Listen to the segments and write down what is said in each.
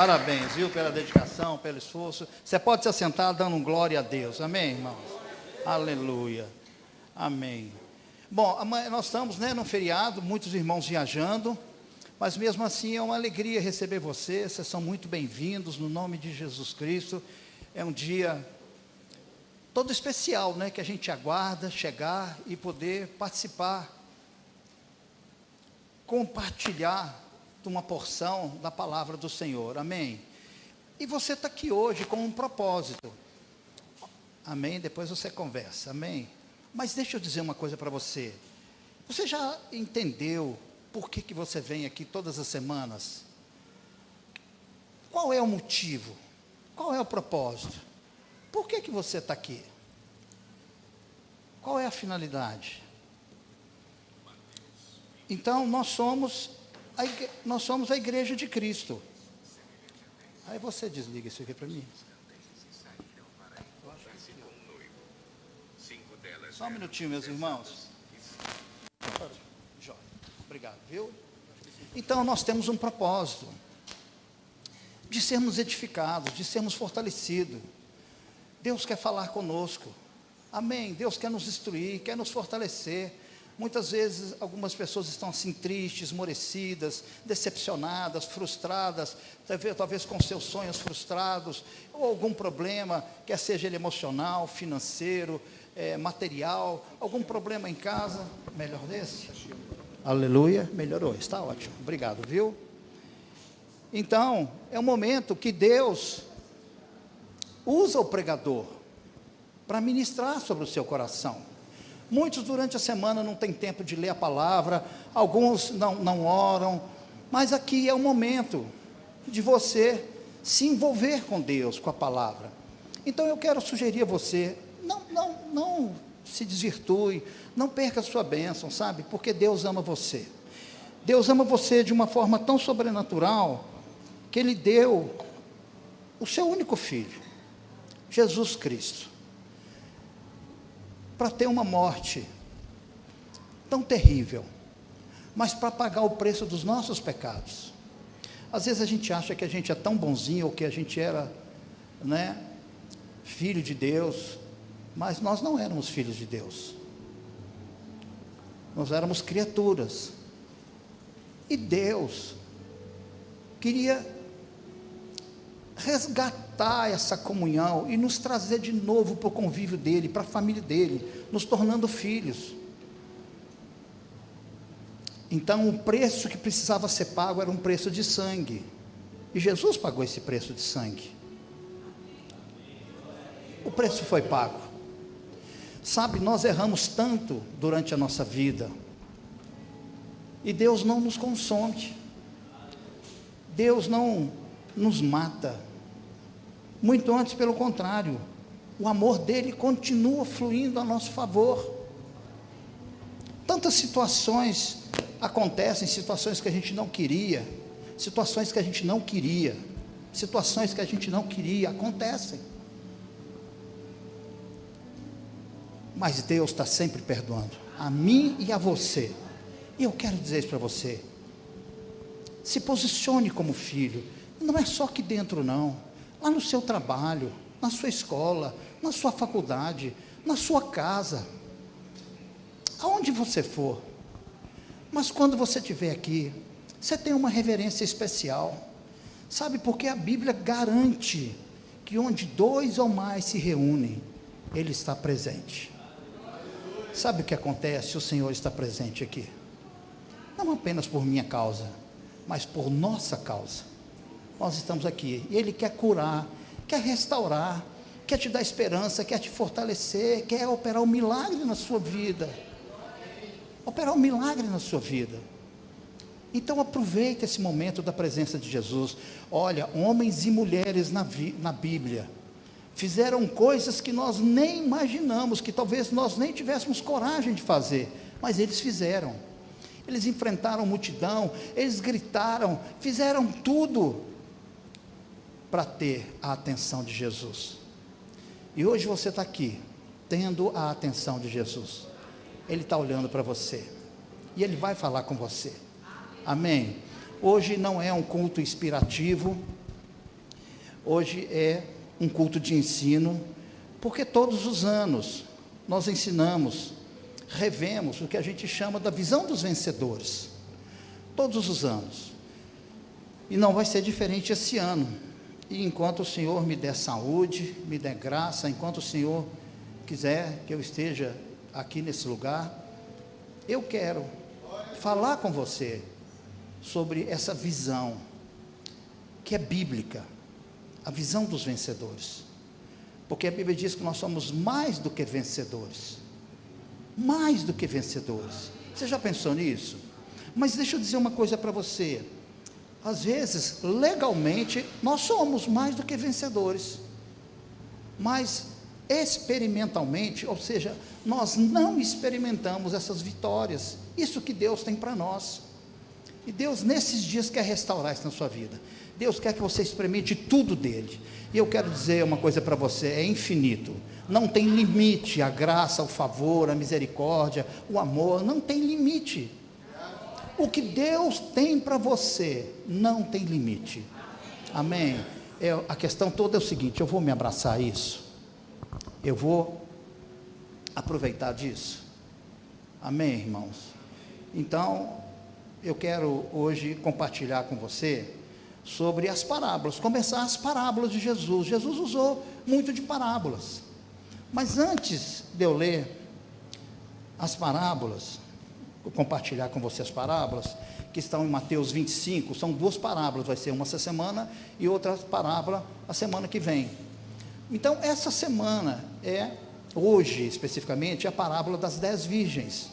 Parabéns, viu, pela dedicação, pelo esforço. Você pode se assentar dando glória a Deus. Amém, irmãos? Aleluia. Amém. Bom, nós estamos, num feriado, muitos irmãos viajando, mas mesmo assim é uma alegria receber vocês. Vocês são muito bem-vindos no nome de Jesus Cristo. É um dia todo especial, que a gente aguarda chegar e poder participar, compartilhar de uma porção da palavra do Senhor, amém? E você está aqui hoje com um propósito, amém? Depois você conversa, amém? Mas deixa eu dizer uma coisa para você. Você já entendeu por que você vem aqui todas as semanas? Qual é o motivo? Qual é o propósito? Por que você está aqui? Qual é a finalidade? Então, nós somos a igreja de Cristo. Aí você desliga isso aqui para mim. Só um minutinho, meus irmãos. Obrigado, viu? Então, nós temos um propósito de sermos edificados, de sermos fortalecidos. Deus quer falar conosco. Amém? Deus quer nos instruir, quer nos fortalecer. Muitas vezes, algumas pessoas estão assim tristes, esmorecidas, decepcionadas, frustradas, talvez com seus sonhos frustrados, ou algum problema, quer seja ele emocional, financeiro, material, algum problema em casa. Melhor desse? Aleluia, melhorou, está ótimo, obrigado, viu? Então, é um momento que Deus usa o pregador para ministrar sobre o seu coração. Muitos durante a semana não têm tempo de ler a palavra, alguns não oram, mas aqui é o momento de você se envolver com Deus, com a palavra. Então eu quero sugerir a você, não se desvirtue, não perca a sua bênção, sabe? Porque Deus ama você. Deus ama você de uma forma tão sobrenatural, que Ele deu o seu único filho, Jesus Cristo, para ter uma morte tão terrível, mas para pagar o preço dos nossos pecados. Às vezes a gente acha que a gente é tão bonzinho, ou que a gente era, filho de Deus, mas nós não éramos filhos de Deus, nós éramos criaturas, e Deus queria resgatar essa comunhão e nos trazer de novo para o convívio dele, para a família dele, nos tornando filhos. Então o preço que precisava ser pago era um preço de sangue, e Jesus pagou esse preço de sangue. O preço foi pago. Sabe, nós erramos tanto durante a nossa vida, e Deus não nos consome, Deus não nos mata, muito antes, pelo contrário, o amor dele continua fluindo a nosso favor. Tantas situações acontecem, situações que a gente não queria, situações que a gente não queria acontecem, mas Deus está sempre perdoando, a mim e a você. E eu quero dizer isso para você: se posicione como filho. Não é só aqui dentro não, lá no seu trabalho, na sua escola, na sua faculdade, na sua casa, aonde você for. Mas quando você estiver aqui, você tem uma reverência especial, sabe? Porque a Bíblia garante que onde 2 ou mais se reúnem, Ele está presente. Sabe o que acontece? O Senhor está presente aqui, não apenas por minha causa, mas por nossa causa. Nós estamos aqui, e Ele quer curar, quer restaurar, quer te dar esperança, quer te fortalecer, quer operar um milagre na sua vida, Então aproveite esse momento da presença de Jesus. Olha, homens e mulheres na Bíblia fizeram coisas que nós nem imaginamos, que talvez nós nem tivéssemos coragem de fazer, mas eles fizeram. Eles enfrentaram multidão, eles gritaram, fizeram tudo para ter a atenção de Jesus. E hoje você está aqui, tendo a atenção de Jesus. Ele está olhando para você, e Ele vai falar com você, amém? Hoje não é um culto inspirativo, Hoje é um culto de ensino, porque todos os anos nós ensinamos, revemos o que a gente chama da visão dos vencedores, todos os anos, e não vai ser diferente esse ano. E enquanto o Senhor me der saúde, me der graça, enquanto o Senhor quiser que eu esteja aqui nesse lugar, eu quero falar com você sobre essa visão, que é bíblica, a visão dos vencedores, porque a Bíblia diz que nós somos mais do que vencedores, mais do que vencedores. Você já pensou nisso? Mas deixa eu dizer uma coisa para você, às vezes, legalmente, nós somos mais do que vencedores, mas experimentalmente, ou seja, nós não experimentamos essas vitórias, isso que Deus tem para nós. E Deus nesses dias quer restaurar isso na sua vida. Deus quer que você experimente tudo dele. E eu quero dizer uma coisa para você, é infinito, não tem limite, a graça, o favor, a misericórdia, o amor, não tem limite. O que Deus tem para você não tem limite. Amém? A questão toda é o seguinte, eu vou me abraçar a isso, eu vou aproveitar disso. Amém, irmãos? Então, eu quero hoje compartilhar com você sobre as parábolas, começar as parábolas de Jesus. Jesus usou muito de parábolas, mas antes de eu ler as parábolas, vou compartilhar com você as parábolas que estão em Mateus 25, são duas parábolas, vai ser uma essa semana e outra parábola a semana que vem. Então, essa semana hoje especificamente, a parábola das 10 virgens.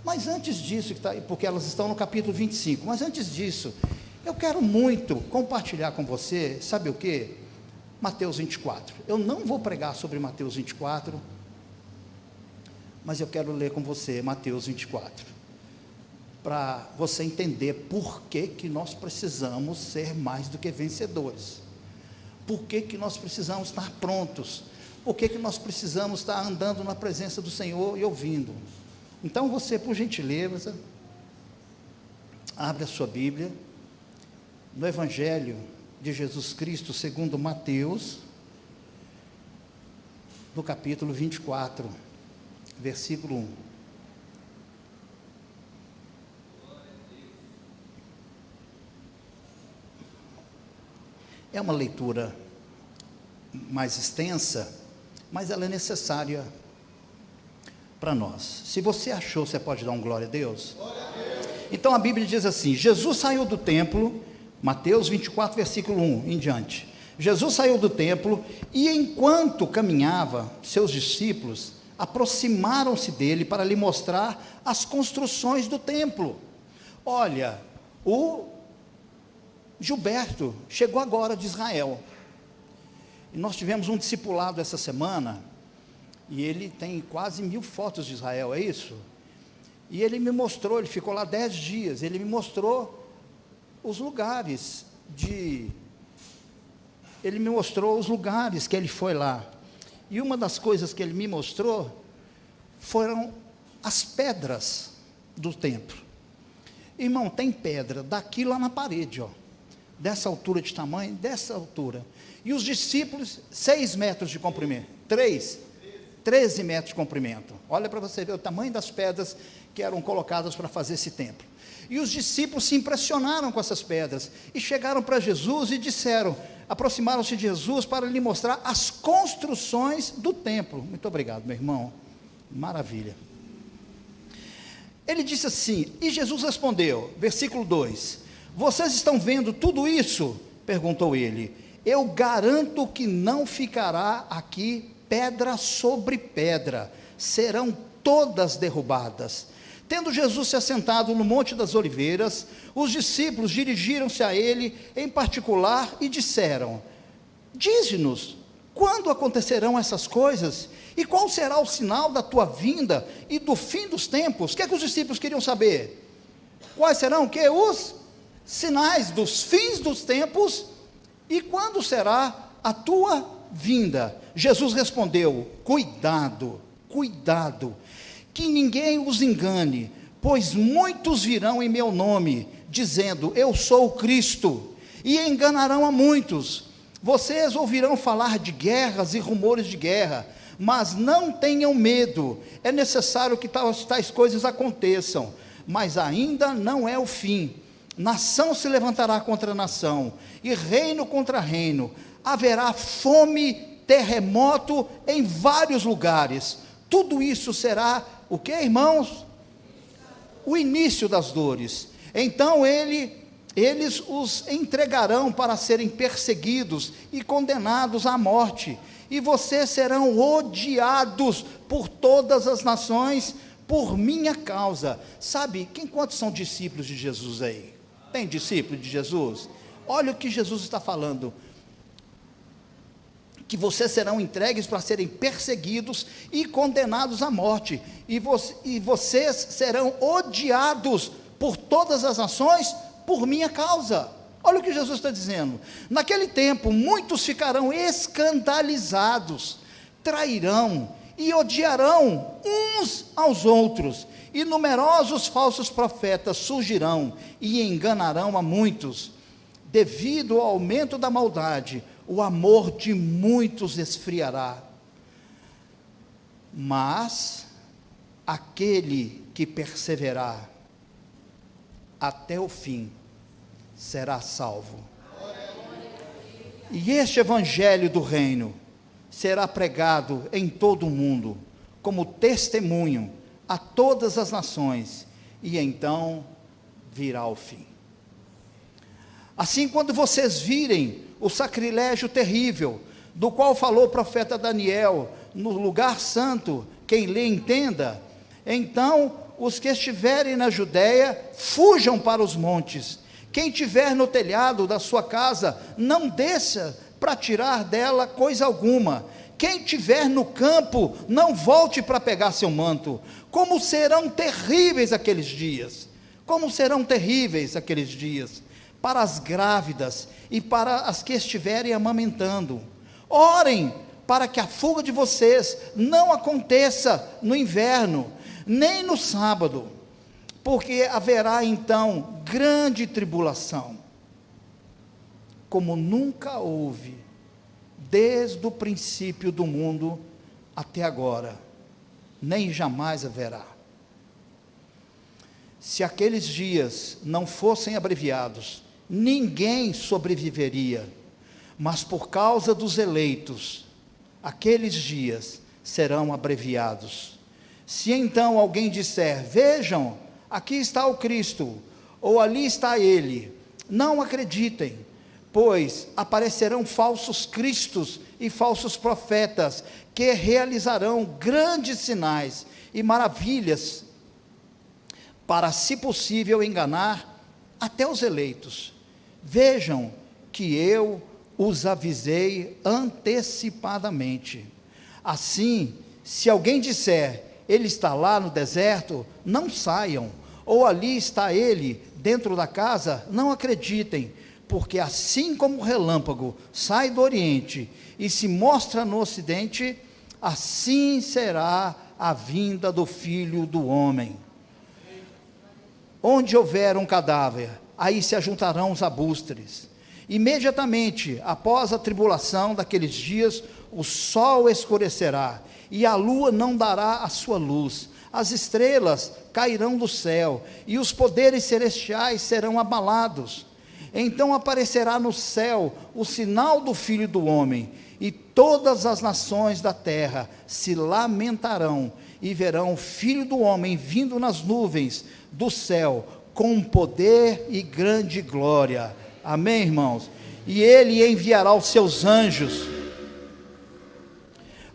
Mas antes disso, porque elas estão no capítulo 25, mas antes disso, eu quero muito compartilhar com você, sabe o que? Mateus 24, eu não vou pregar sobre Mateus 24, mas eu quero ler com você Mateus 24, para você entender por que nós precisamos ser mais do que vencedores, por que nós precisamos estar prontos, por que nós precisamos estar andando na presença do Senhor e ouvindo. Então você, por gentileza, abre a sua Bíblia, no Evangelho de Jesus Cristo, segundo Mateus, no capítulo 24, versículo 1. É uma leitura mais extensa, mas ela é necessária para nós. Se você achou, você pode dar um glória a Deus? Glória a Deus. Então a Bíblia diz assim: Jesus saiu do templo, Mateus 24, versículo 1 em diante. Jesus saiu do templo e enquanto caminhava, seus discípulos aproximaram-se dele para lhe mostrar as construções do templo. Olha, o Gilberto chegou agora de Israel, e nós tivemos um discipulado essa semana, e ele tem quase 1000 fotos de Israel, é isso? E ele me mostrou, ele ficou lá 10 dias, ele me mostrou os lugares ele me mostrou os lugares que ele foi lá, e uma das coisas que ele me mostrou, foram as pedras do templo. Irmão, tem pedra daqui lá na parede, ó, dessa altura de tamanho, dessa altura, e os discípulos, 6 metros de comprimento, 13 metros de comprimento, olha para você ver o tamanho das pedras que eram colocadas para fazer esse templo. E os discípulos se impressionaram com essas pedras, e chegaram para Jesus e disseram, aproximaram-se de Jesus para lhe mostrar as construções do templo. Muito obrigado, meu irmão, maravilha. Ele disse assim, e Jesus respondeu, versículo 2, vocês estão vendo tudo isso? Perguntou ele. Eu garanto que não ficará aqui pedra sobre pedra, serão todas derrubadas. Tendo Jesus se assentado no Monte das Oliveiras, os discípulos dirigiram-se a ele em particular e disseram, dize-nos, quando acontecerão essas coisas? E qual será o sinal da tua vinda e do fim dos tempos? O que é que os discípulos queriam saber? Quais serão os sinais dos fins dos tempos e quando será a tua vinda? Jesus respondeu, cuidado, que ninguém os engane, pois muitos virão em meu nome, dizendo, eu sou o Cristo, e enganarão a muitos. Vocês ouvirão falar de guerras e rumores de guerra, mas não tenham medo. É necessário que tais coisas aconteçam, mas ainda não é o fim. Nação se levantará contra nação, e reino contra reino. Haverá fome, terremoto em vários lugares. Tudo isso será o que, irmãos? O início das dores. Então eles os entregarão para serem perseguidos e condenados à morte, e vocês serão odiados por todas as nações por minha causa. Sabe, quantos são discípulos de Jesus aí? Tem discípulo de Jesus? Olha o que Jesus está falando, que vocês serão entregues para serem perseguidos e condenados à morte, e vocês serão odiados por todas as nações por minha causa. Olha o que Jesus está dizendo. Naquele tempo, muitos ficarão escandalizados, trairão e odiarão uns aos outros, e numerosos falsos profetas surgirão e enganarão a muitos. Devido ao aumento da maldade, o amor de muitos esfriará, mas aquele que perseverar até o fim será salvo. E este evangelho do reino será pregado em todo o mundo, como testemunho a todas as nações, e então virá o fim. Assim, quando vocês virem o sacrilégio terrível, do qual falou o profeta Daniel, no lugar santo, quem lê entenda, então os que estiverem na Judéia, fujam para os montes. Quem estiver no telhado da sua casa, não desça para tirar dela coisa alguma. Quem estiver no campo, não volte para pegar seu manto. Como serão terríveis aqueles dias! Como serão terríveis aqueles dias! Para as grávidas e para as que estiverem amamentando. Orem para que a fuga de vocês não aconteça no inverno, nem no sábado, porque haverá então grande tribulação, como nunca houve, desde o princípio do mundo até agora, nem jamais haverá. Se aqueles dias não fossem abreviados, ninguém sobreviveria, mas por causa dos eleitos, aqueles dias serão abreviados. Se então alguém disser, vejam, aqui está o Cristo, ou ali está ele, não acreditem, pois aparecerão falsos cristos e falsos profetas, que realizarão grandes sinais e maravilhas, para, se possível, enganar até os eleitos. Vejam que eu os avisei antecipadamente. Assim, se alguém disser, ele está lá no deserto, não saiam, ou ali está ele dentro da casa, não acreditem, porque assim como o relâmpago sai do oriente e se mostra no ocidente, assim será a vinda do Filho do Homem. Onde houver um cadáver, aí se ajuntarão os arbustos. Imediatamente após a tribulação daqueles dias, o sol escurecerá, e a lua não dará a sua luz, as estrelas cairão do céu, e os poderes celestiais serão abalados. Então aparecerá no céu o sinal do Filho do Homem, e todas as nações da terra se lamentarão, e verão o Filho do Homem vindo nas nuvens do céu, com poder e grande glória. Amém, irmãos? E ele enviará os seus anjos,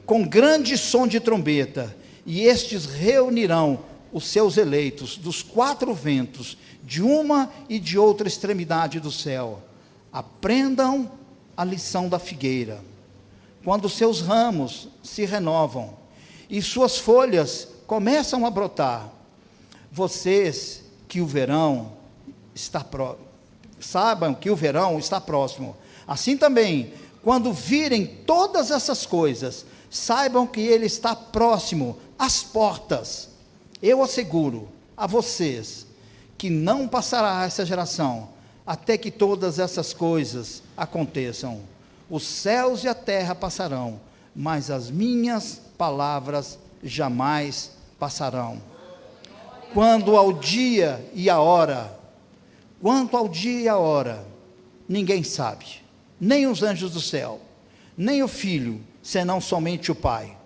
com grande som de trombeta, e estes reunirão os seus eleitos dos quatro ventos, de uma e de outra extremidade do céu. Aprendam a lição da figueira, quando seus ramos se renovam, e suas folhas começam a brotar. Vocês que o verão está saibam que o verão está próximo. Assim também, quando virem todas essas coisas, saibam que ele está próximo, às portas. Eu asseguro a vocês, que não passará essa geração, até que todas essas coisas aconteçam. os céus e a terra passarão, mas as minhas palavras jamais passarão. Quanto ao dia e a hora, ninguém sabe, nem os anjos do céu, nem o Filho, senão somente o Pai.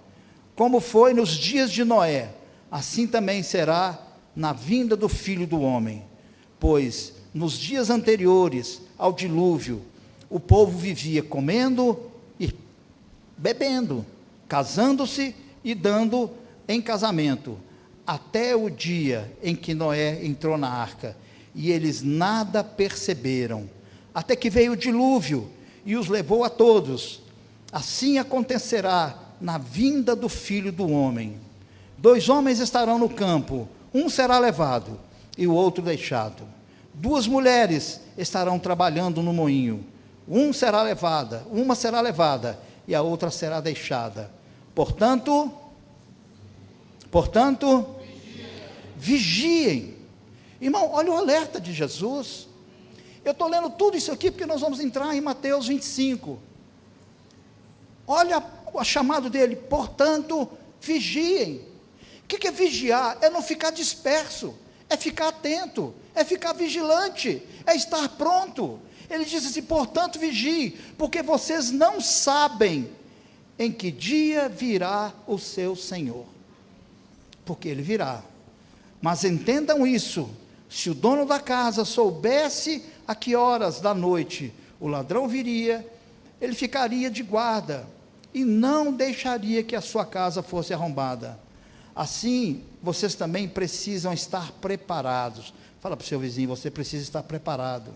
Como foi nos dias de Noé, assim também será na vinda do Filho do Homem. Pois nos dias anteriores ao dilúvio, o povo vivia comendo e bebendo, casando-se e dando em casamento, até o dia em que Noé entrou na arca, e eles nada perceberam, até que veio o dilúvio e os levou a todos. Assim acontecerá na vinda do Filho do Homem. 2 homens estarão no campo, um será levado e o outro deixado. 2 mulheres estarão trabalhando no moinho, uma será levada e a outra será deixada. Portanto, vigiem. Irmão, olha o alerta de Jesus. Eu estou lendo tudo isso aqui porque nós vamos entrar em Mateus 25. Olha o chamado dele, portanto, vigiem. O que é vigiar? É não ficar disperso, é ficar atento, é ficar vigilante, é estar pronto. Ele diz assim, portanto, vigie, porque vocês não sabem em que dia virá o seu Senhor. Porque ele virá. Mas entendam isso, se o dono da casa soubesse a que horas da noite o ladrão viria, ele ficaria de guarda e não deixaria que a sua casa fosse arrombada. Assim, vocês também precisam estar preparados. Fala para o seu vizinho, você precisa estar preparado.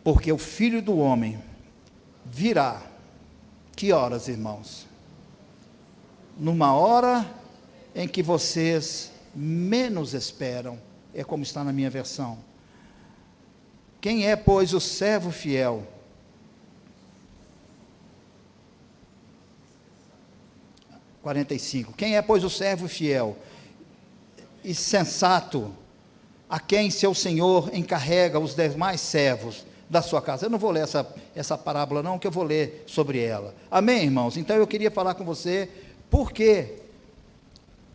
Porque o Filho do Homem virá. Que horas, irmãos? Numa hora em que vocês menos esperam. É como está na minha versão. Quem é, pois, o servo fiel? Quem é, pois, o servo fiel e sensato, a quem seu senhor encarrega os demais servos da sua casa? Eu não vou ler essa parábola não, que eu vou ler sobre ela. Amém, irmãos? Então eu queria falar com você, por quê?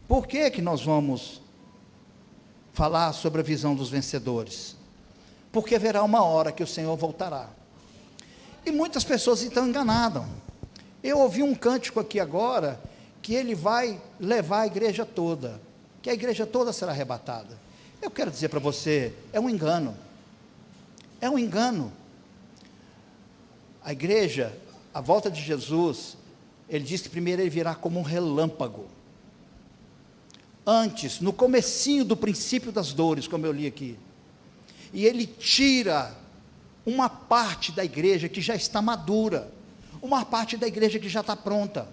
Por que que nós vamos falar sobre a visão dos vencedores? Porque haverá uma hora que o Senhor voltará. E muitas pessoas estão enganadas. Eu ouvi um cântico aqui agora, que ele vai levar a igreja toda, que a igreja toda será arrebatada. Eu quero dizer para você, é um engano. É um engano. A igreja, a volta de Jesus, ele diz que primeiro ele virá como um relâmpago. Antes, no comecinho do princípio das dores, como eu li aqui, e ele tira uma parte da igreja que já está madura, uma parte da igreja que já está pronta,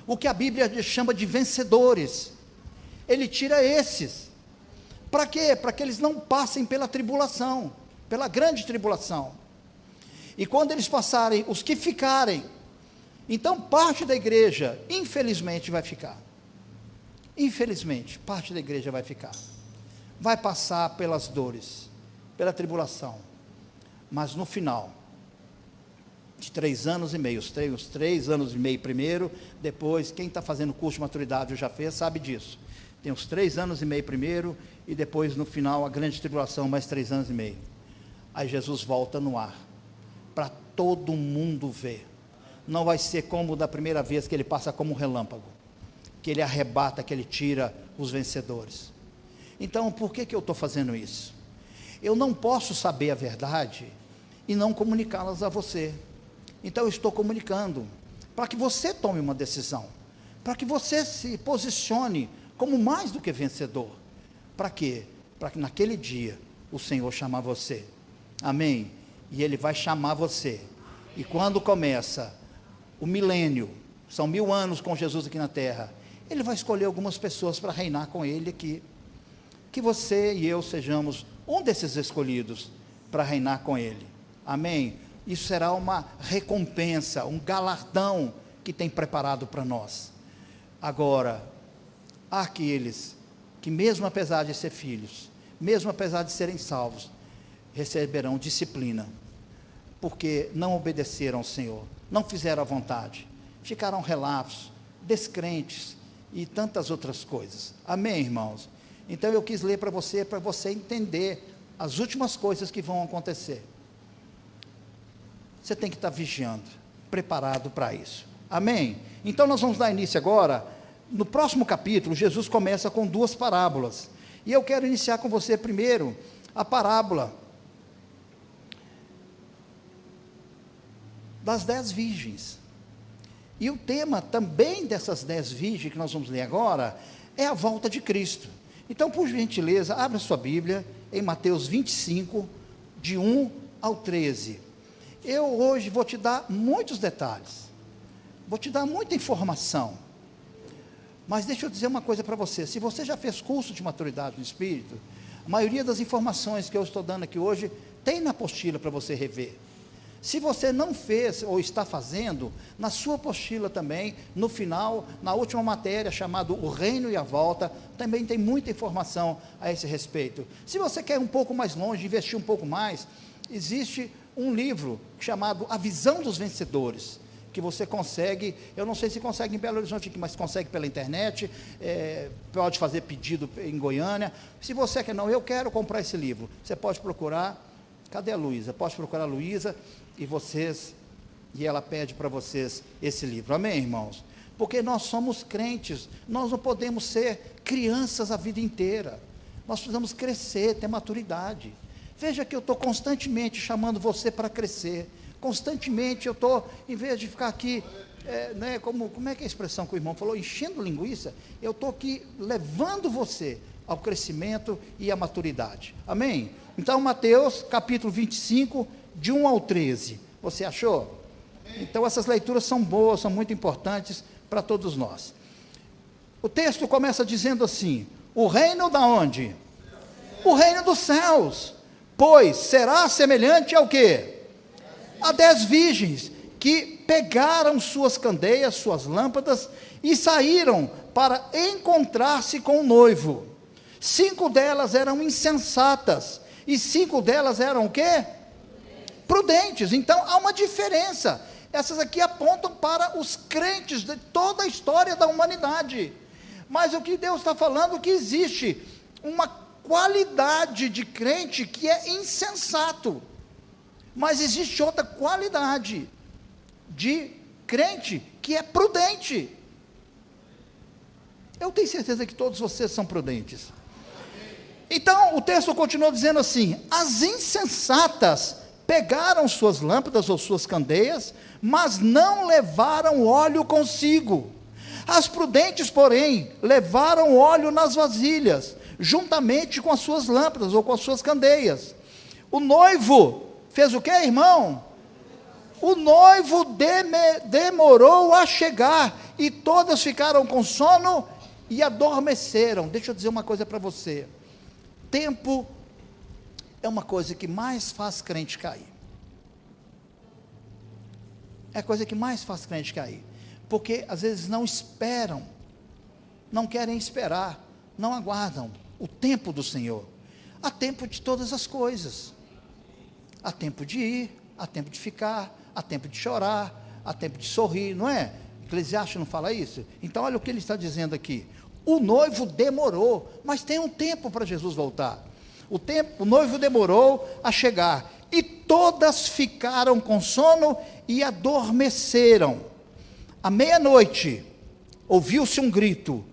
o que a Bíblia chama de vencedores. Ele tira esses, para quê? Para que eles não passem pela tribulação, pela grande tribulação, e quando eles passarem, os que ficarem, então parte da igreja, infelizmente vai ficar, parte da igreja vai ficar, vai passar pelas dores, pela tribulação, mas no final, de 3 anos e meio, os 3 anos e meio primeiro, depois, quem está fazendo curso de maturidade ou já fez, sabe disso, tem os 3 anos e meio primeiro, e depois no final, a grande tribulação, mais 3 anos e meio, aí Jesus volta no ar, para todo mundo ver, não vai ser como da primeira vez, que ele passa como um relâmpago, que ele arrebata, que ele tira os vencedores. Então, por que eu estou fazendo isso? Eu não posso saber a verdade, e não comunicá-las a você, então eu estou comunicando, para que você tome uma decisão, para que você se posicione, como mais do que vencedor, para quê? Para que naquele dia, o Senhor chamar você, amém? E Ele vai chamar você, e quando começa o milênio, são 1000 anos com Jesus aqui na terra, Ele vai escolher algumas pessoas para reinar com Ele aqui, que você e eu sejamos um desses escolhidos, para reinar com Ele, amém? Isso será uma recompensa, um galardão, que tem preparado para nós. Agora, há aqueles, que mesmo apesar de ser filhos, mesmo apesar de serem salvos, receberão disciplina, porque não obedeceram ao Senhor, não fizeram a vontade, ficaram relapsos, descrentes e tantas outras coisas. Amém, irmãos? Então eu quis ler para você entender as últimas coisas que vão acontecer. Você tem que estar vigiando, preparado para isso. Amém? Então nós vamos dar início agora. No próximo capítulo, Jesus começa com 2 parábolas. E eu quero iniciar com você primeiro a parábola das 10 virgens. E o tema também dessas 10 virgens que nós vamos ler agora é a volta de Cristo. Então, por gentileza, abra sua Bíblia em Mateus 25, de 1 ao 13. Eu hoje vou te dar muitos detalhes, vou te dar muita informação, mas deixa eu dizer uma coisa para você. Se você já fez curso de maturidade no Espírito, a maioria das informações que eu estou dando aqui hoje tem na apostila para você rever. Se você não fez ou está fazendo, na sua apostila também, no final, na última matéria, chamada O Reino e a Volta, também tem muita informação a esse respeito. Se você quer ir um pouco mais longe, investir um pouco mais, existe um livro chamado A Visão dos Vencedores, que você consegue, eu não sei se consegue em Belo Horizonte aqui, mas consegue pela internet, pode fazer pedido em Goiânia. Se você quer, não, eu quero comprar esse livro, você pode procurar, cadê a Luísa? Pode procurar a Luísa, e ela pede para vocês esse livro. Amém, irmãos? Porque nós somos crentes, nós não podemos ser crianças a vida inteira, nós precisamos crescer, ter maturidade. Veja que eu estou constantemente chamando você para crescer, constantemente eu estou, em vez de ficar aqui, como é que é a expressão que o irmão falou, enchendo linguiça, eu estou aqui levando você ao crescimento e à maturidade. Amém? Então, Mateus, capítulo 25, de 1 ao 13, você achou? Então essas leituras são boas, são muito importantes para todos nós. O texto começa dizendo assim: o reino da onde? O reino dos céus, pois será semelhante ao quê? A 10 virgens, que pegaram suas candeias, suas lâmpadas, e saíram para encontrar-se com o noivo. 5 delas eram insensatas, e 5 delas eram o quê? Prudentes. Então há uma diferença. Essas aqui apontam para os crentes de toda a história da humanidade, mas o que Deus está falando é que existe uma qualidade de crente que é insensato, mas existe outra qualidade de crente que é prudente. Eu tenho certeza que todos vocês são prudentes. Então o texto continua dizendo assim: as insensatas pegaram suas lâmpadas ou suas candeias, mas não levaram óleo consigo. As prudentes, porém, levaram óleo nas vasilhas, juntamente com as suas lâmpadas ou com as suas candeias. O noivo fez o quê, irmão? O noivo demorou a chegar, e todas ficaram com sono e adormeceram. Deixa eu dizer uma coisa para você: tempo é uma coisa que mais faz crente cair. É a coisa que mais faz crente cair. Porque às vezes não esperam, não querem esperar, não aguardam o tempo do Senhor. Há tempo de todas as coisas. Há tempo de ir, há tempo de ficar, há tempo de chorar, há tempo de sorrir, não é? Eclesiastes não fala isso? Então olha o que ele está dizendo aqui: o noivo demorou, mas tem um tempo para Jesus voltar. O noivo demorou a chegar, e todas ficaram com sono e adormeceram. À meia-noite, ouviu-se um grito: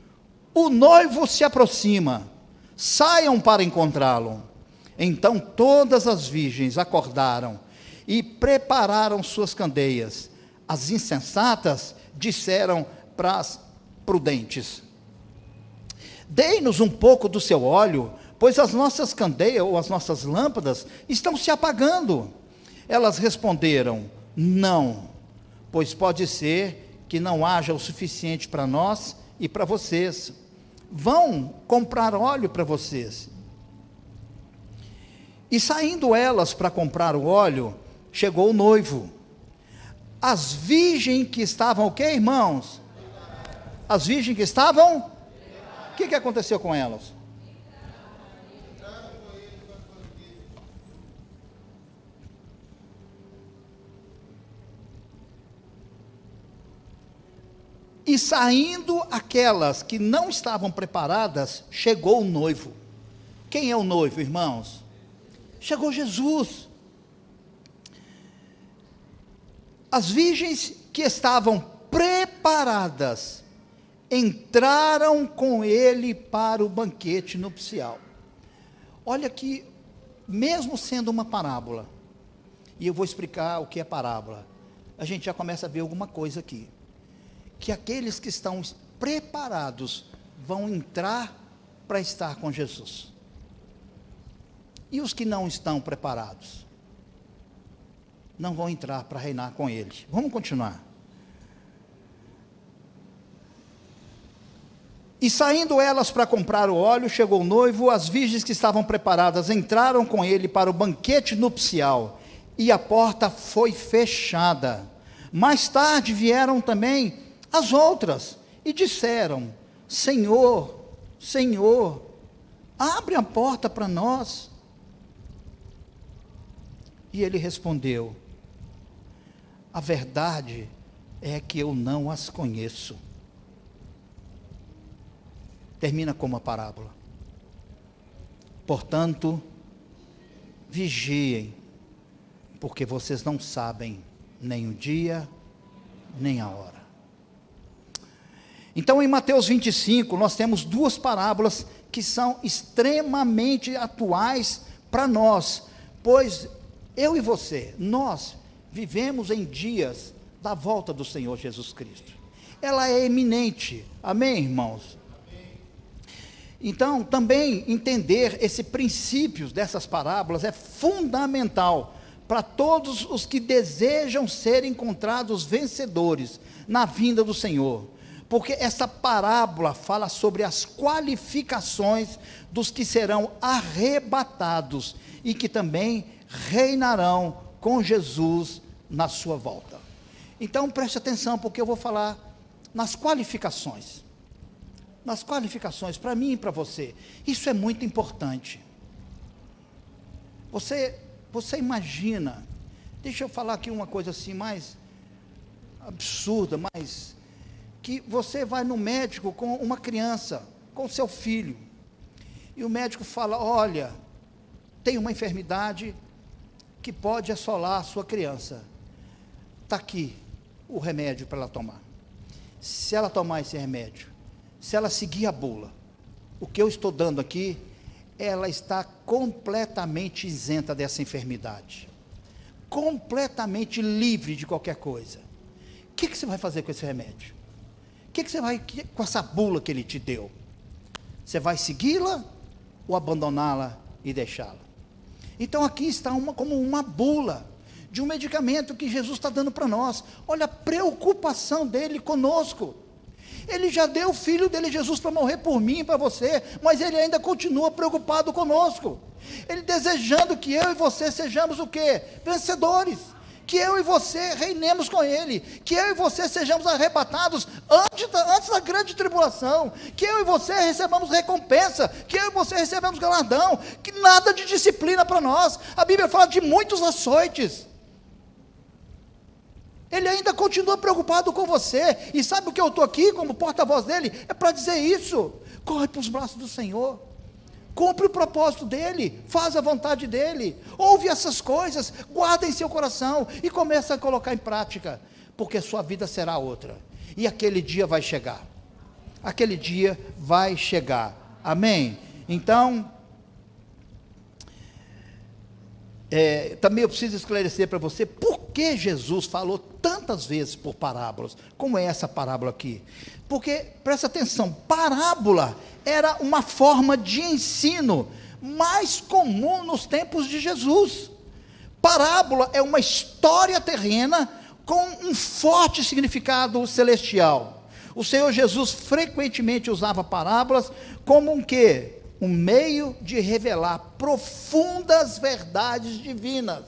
o noivo se aproxima, saiam para encontrá-lo. Então todas as virgens acordaram e prepararam suas candeias. As insensatas disseram para as prudentes: dei-nos um pouco do seu óleo, pois as nossas candeias ou as nossas lâmpadas estão se apagando. Elas responderam: não, pois pode ser que não haja o suficiente para nós e para vocês. Vão comprar óleo para vocês. E saindo elas para comprar o óleo, chegou o noivo. As virgens que estavam o quê, irmãos? As virgens que estavam? O que aconteceu com elas? E saindo aquelas que não estavam preparadas, chegou o noivo. Quem é o noivo, irmãos? Chegou Jesus. As virgens que estavam preparadas entraram com ele para o banquete nupcial. Olha que, mesmo sendo uma parábola, e eu vou explicar o que é parábola, a gente já começa a ver alguma coisa aqui, que aqueles que estão preparados vão entrar para estar com Jesus, e os que não estão preparados não vão entrar para reinar com ele. Vamos continuar. E saindo elas para comprar o óleo, chegou o noivo, as virgens que estavam preparadas entraram com ele para o banquete nupcial, e a porta foi fechada. Mais tarde vieram também as outras, e disseram: Senhor, Senhor, abre a porta para nós. E ele respondeu: a verdade é que eu não as conheço. Termina como uma parábola. Portanto, vigiem, porque vocês não sabem nem o dia, nem a hora. Então, em Mateus 25, nós temos duas parábolas que são extremamente atuais para nós, pois eu e você, nós vivemos em dias da volta do Senhor Jesus Cristo. Ela é iminente, amém, irmãos? Então, também entender esse princípio dessas parábolas é fundamental para todos os que desejam ser encontrados vencedores na vinda do Senhor, porque essa parábola fala sobre as qualificações dos que serão arrebatados e que também reinarão com Jesus na sua volta. Então preste atenção, porque eu vou falar nas qualificações. Nas qualificações, para mim e para você. Isso é muito importante. Você imagina, deixa eu falar aqui uma coisa assim mais absurda, mais, que você vai no médico com uma criança, com seu filho, e o médico fala: olha, tem uma enfermidade que pode assolar a sua criança, está aqui o remédio para ela tomar. Se ela tomar esse remédio, se ela seguir a bula, o que eu estou dando aqui, ela está completamente isenta dessa enfermidade, completamente livre de qualquer coisa. O que você vai fazer com esse remédio? O que você vai com essa bula que ele te deu? Você vai segui-la ou abandoná-la e deixá-la? Então aqui está como uma bula de um medicamento que Jesus está dando para nós. Olha a preocupação dele conosco. Ele já deu o filho dele, Jesus, para morrer por mim e para você, mas ele ainda continua preocupado conosco. Ele desejando que eu e você sejamos o quê? Vencedores. Que eu e você reinemos com ele, que eu e você sejamos arrebatados antes da grande tribulação, que eu e você recebamos recompensa, que eu e você recebamos galardão, que nada de disciplina para nós. A Bíblia fala de muitos açoites. Ele ainda continua preocupado com você, e sabe o que eu estou aqui como porta-voz dele? É para dizer isso. Corre para os braços do Senhor, cumpre o propósito dele, faz a vontade dele, ouve essas coisas, guarda em seu coração, e começa a colocar em prática, porque a sua vida será outra, e aquele dia vai chegar, amém? Então, também eu preciso esclarecer para você, por que Jesus falou tantas vezes por parábolas, como é essa parábola aqui? Porque, presta atenção, parábola era uma forma de ensino mais comum nos tempos de Jesus. Parábola é uma história terrena com um forte significado celestial. O Senhor Jesus frequentemente usava parábolas como um quê? Um meio de revelar profundas verdades divinas.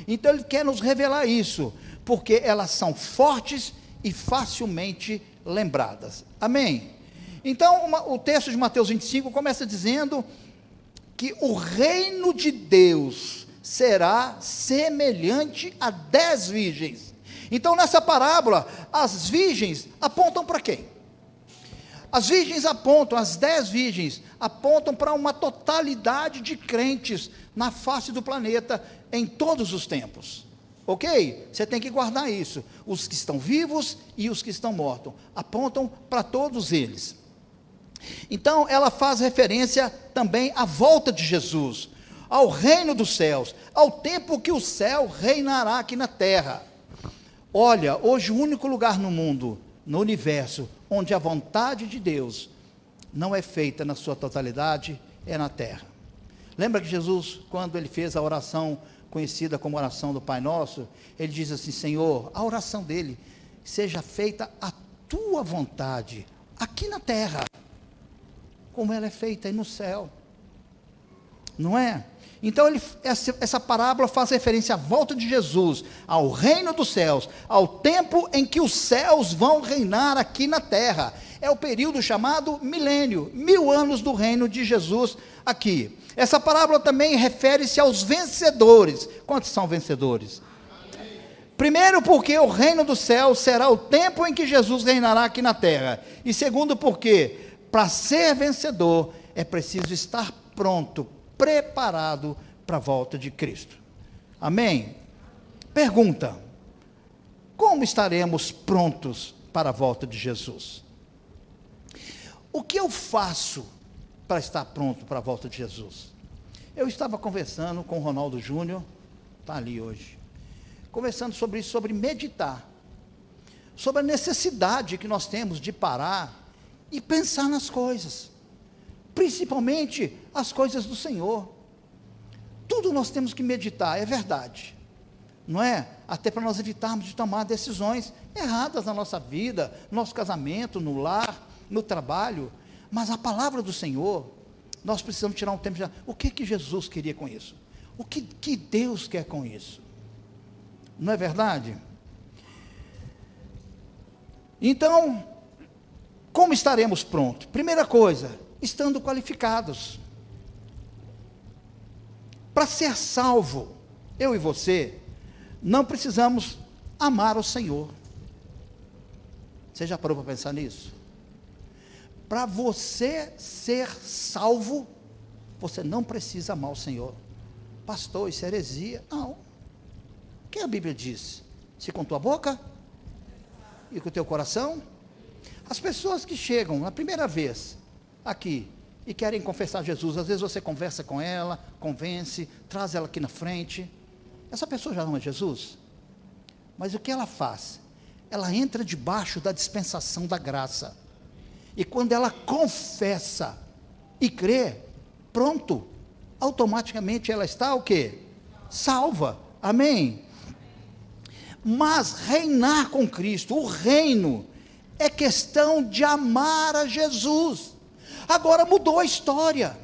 Então ele quer nos revelar isso, porque elas são fortes e facilmente lembradas, amém? Então o texto de Mateus 25 começa dizendo que o reino de Deus será semelhante a 10 virgens. Então, nessa parábola, as virgens apontam para quem? As virgens apontam, as 10 virgens, apontam para uma totalidade de crentes na face do planeta, em todos os tempos. Ok? Você tem que guardar isso. Os que estão vivos e os que estão mortos. Apontam para todos eles. Então, ela faz referência também à volta de Jesus, ao reino dos céus, ao tempo que o céu reinará aqui na terra. Olha, hoje o único lugar no mundo, no universo, onde a vontade de Deus não é feita na sua totalidade, é na terra. Lembra que Jesus, quando ele fez a oração conhecida como oração do Pai Nosso, ele diz assim: Senhor, a oração dele, seja feita a tua vontade, aqui na terra, como ela é feita aí no céu, não é? Então, essa parábola faz referência à volta de Jesus, ao reino dos céus, ao tempo em que os céus vão reinar aqui na terra. É o período chamado milênio, 1000 anos do reino de Jesus aqui. Essa parábola também refere-se aos vencedores. Quantos são vencedores? Primeiro, porque o reino dos céus será o tempo em que Jesus reinará aqui na terra. E segundo, porque para ser vencedor é preciso estar pronto, preparado para a volta de Cristo. Amém? Pergunta: como estaremos prontos para a volta de Jesus? O que eu faço para estar pronto para a volta de Jesus? Eu estava conversando com o Ronaldo Júnior, está ali hoje, conversando sobre isso, sobre meditar, sobre a necessidade que nós temos de parar e pensar nas coisas, principalmente as coisas do Senhor. Tudo nós temos que meditar, é verdade, não é? Até para nós evitarmos de tomar decisões erradas na nossa vida, no nosso casamento, no lar, no trabalho. Mas a palavra do Senhor, nós precisamos tirar um tempo de... O que Jesus queria com isso? O que Deus quer com isso? Não é verdade? Então, como estaremos prontos? Primeira coisa, estando qualificados. Para ser salvo, eu e você, não precisamos amar o Senhor. Você já parou para pensar nisso? Para você ser salvo, você não precisa amar o Senhor. Pastor, isso é heresia. Não. O que a Bíblia diz? Se com tua boca e com o teu coração. As pessoas que chegam na primeira vez aqui e querem confessar Jesus, às vezes você conversa com ela, convence, traz ela aqui na frente. Essa pessoa já ama Jesus? Mas o que ela faz? Ela entra debaixo da dispensação da graça. E quando ela confessa e crê, pronto, automaticamente ela está o quê? Salva. Amém? Mas reinar com Cristo, o reino, é questão de amar a Jesus. Agora mudou a história.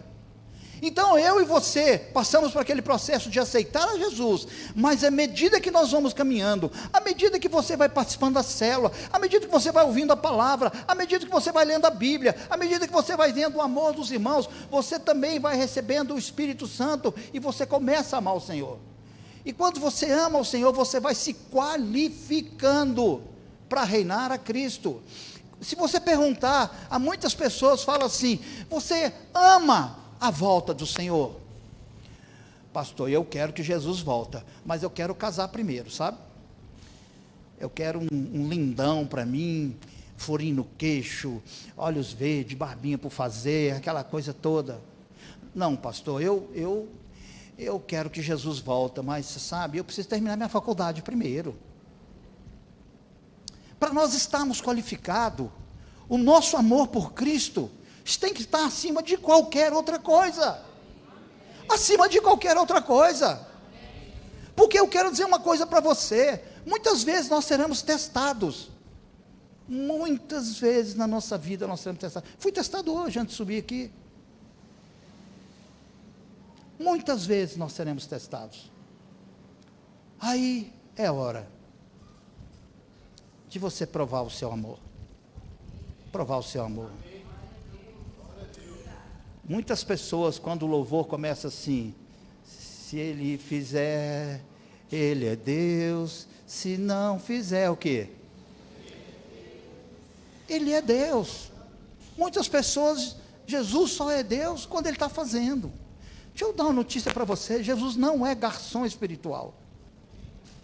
Então eu e você passamos por aquele processo de aceitar a Jesus, mas à medida que nós vamos caminhando, à medida que você vai participando da célula, à medida que você vai ouvindo a palavra, à medida que você vai lendo a Bíblia, à medida que você vai vendo o amor dos irmãos, você também vai recebendo o Espírito Santo e você começa a amar o Senhor. E quando você ama o Senhor, você vai se qualificando para reinar a Cristo. Se você perguntar, há muitas pessoas falam assim: você ama a volta do Senhor? Pastor, eu quero que Jesus volta, mas eu quero casar primeiro, sabe? Eu quero um lindão para mim, furinho no queixo, olhos verdes, barbinha por fazer, aquela coisa toda. Não, pastor, eu quero que Jesus volta, mas sabe, eu preciso terminar minha faculdade primeiro. Para nós estarmos qualificados, o nosso amor por Cristo tem que estar acima de qualquer outra coisa. Acima de qualquer outra coisa. Porque eu quero dizer uma coisa para você: muitas vezes nós seremos testados. Muitas vezes na nossa vida nós seremos testados. Fui testado hoje antes de subir aqui. Muitas vezes nós seremos testados. Aí é hora de você provar o seu amor. Provar o seu amor. Muitas pessoas, quando o louvor começa assim: se ele fizer, ele é Deus, Se não fizer o quê? Ele é Deus. Muitas pessoas, Jesus só é Deus quando Ele está fazendo. Deixa eu dar uma notícia para você, Jesus não é garçom espiritual.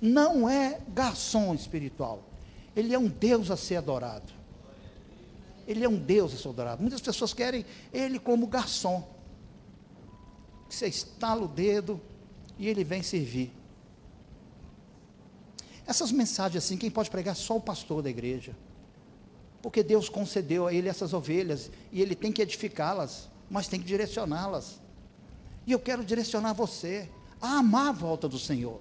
Não é garçom espiritual. Ele é um Deus a ser adorado. Ele é um Deus a ser adorado. Muitas pessoas querem Ele como garçom. Você estala o dedo e Ele vem servir. Essas mensagens assim, quem pode pregar? Só o pastor da igreja. Porque Deus concedeu a ele essas ovelhas, e ele tem que edificá-las, mas tem que direcioná-las. E eu quero direcionar você a amar a volta do Senhor,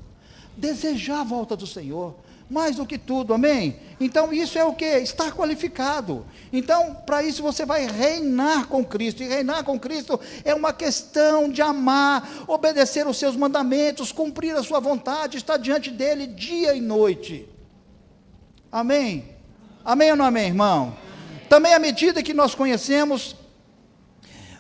desejar a volta do Senhor, mais do que tudo, amém? Então isso é o que? Estar qualificado. Então para isso você vai reinar com Cristo, e reinar com Cristo é uma questão de amar, obedecer os seus mandamentos, cumprir a sua vontade, estar diante dEle dia e noite, amém? Amém ou não amém, irmão? Também à medida que nós conhecemos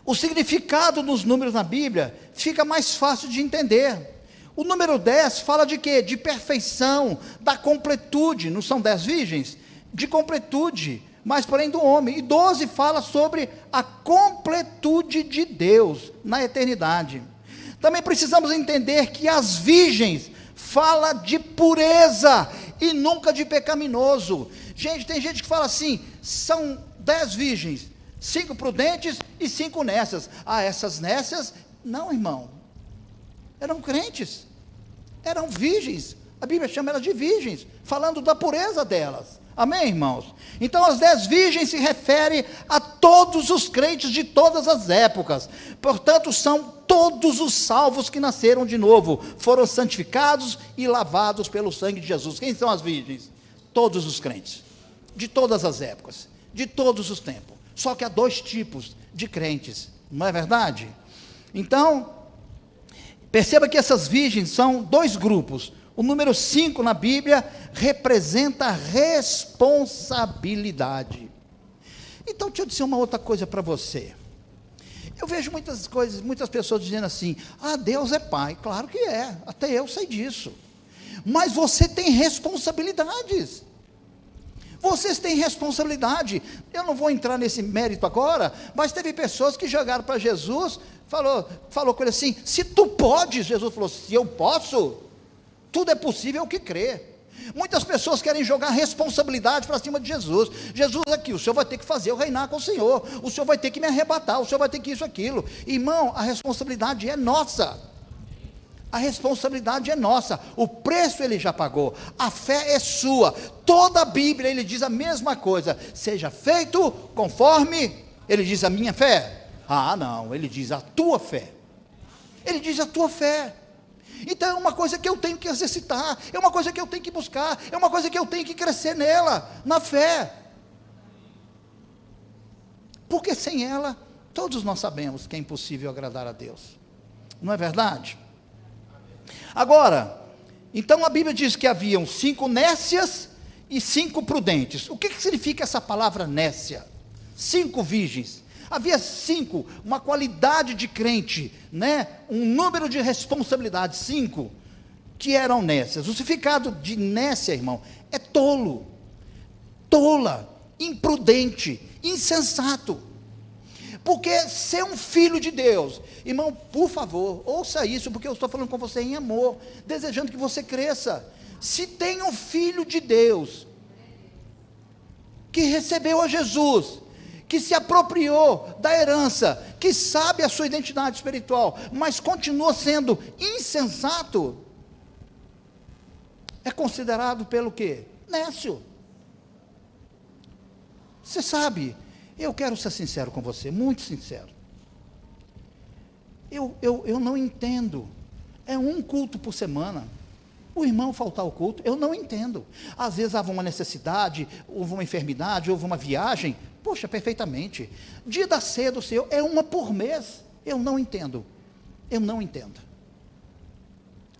o significado dos números na Bíblia, fica mais fácil de entender. O número 10 fala de quê? De perfeição, da completude, não são 10 virgens? De completude, mas porém do homem. E 12 fala sobre a completude de Deus na eternidade. Também precisamos entender que as virgens fala de pureza e nunca de pecaminoso. Gente, tem gente que fala assim, são 10 virgens, 5 prudentes e 5 nécias. Ah, essas nécias, não, irmão, eram crentes, eram virgens, a Bíblia chama elas de virgens, falando da pureza delas, amém, irmãos? Então as 10 virgens se referem a todos os crentes de todas as épocas, portanto são todos os salvos que nasceram de novo, foram santificados e lavados pelo sangue de Jesus. Quem são as virgens? Todos os crentes, de todas as épocas, de todos os tempos. Só que há 2 tipos de crentes, não é verdade? Então, perceba que essas virgens são 2 grupos. O número 5 na Bíblia representa responsabilidade. Então, deixa eu dizer uma outra coisa para você. Eu vejo muitas pessoas dizendo assim, ah, Deus é pai. Claro que é, até eu sei disso. Mas você tem responsabilidades. Vocês têm responsabilidade. Eu não vou entrar nesse mérito agora, mas teve pessoas que jogaram para Jesus, falou com ele assim, se tu podes, Jesus falou, se eu posso, tudo é possível ao que crê. Muitas pessoas querem jogar responsabilidade para cima de Jesus. Jesus aqui, o Senhor vai ter que fazer eu reinar com o Senhor, o Senhor vai ter que me arrebatar, o Senhor vai ter que isso, aquilo. Irmão, a responsabilidade é nossa. A responsabilidade é nossa, o preço Ele já pagou, a fé é sua. Toda a Bíblia Ele diz a mesma coisa, seja feito conforme, Ele diz a minha fé? Ah não, Ele diz a tua fé. Ele diz a tua fé. Então é uma coisa que eu tenho que exercitar, é uma coisa que eu tenho que buscar, é uma coisa que eu tenho que crescer nela, na fé. Porque sem ela, todos nós sabemos que é impossível agradar a Deus, não é verdade? Agora, então a Bíblia diz que haviam 5 nécias e 5 prudentes. O que significa essa palavra nécia? 5 virgens. Havia 5, uma qualidade de crente, né? Um número de responsabilidade, 5, que eram nécias. O significado de nécia, irmão, é tolo, tola, imprudente, insensato. Porque ser um filho de Deus, irmão, por favor, ouça isso, porque eu estou falando com você em amor, desejando que você cresça. Se tem um filho de Deus, que recebeu a Jesus, que se apropriou da herança, que sabe a sua identidade espiritual, mas continua sendo insensato, é considerado pelo quê? Nécio. Você sabe, eu quero ser sincero com você, muito sincero. Eu não entendo. É um culto por semana. O irmão faltar ao culto, eu não entendo. Às vezes houve uma necessidade, houve uma enfermidade, houve uma viagem. Poxa, perfeitamente. Dia da ceia do Senhor é uma por mês. Eu não entendo. Eu não entendo.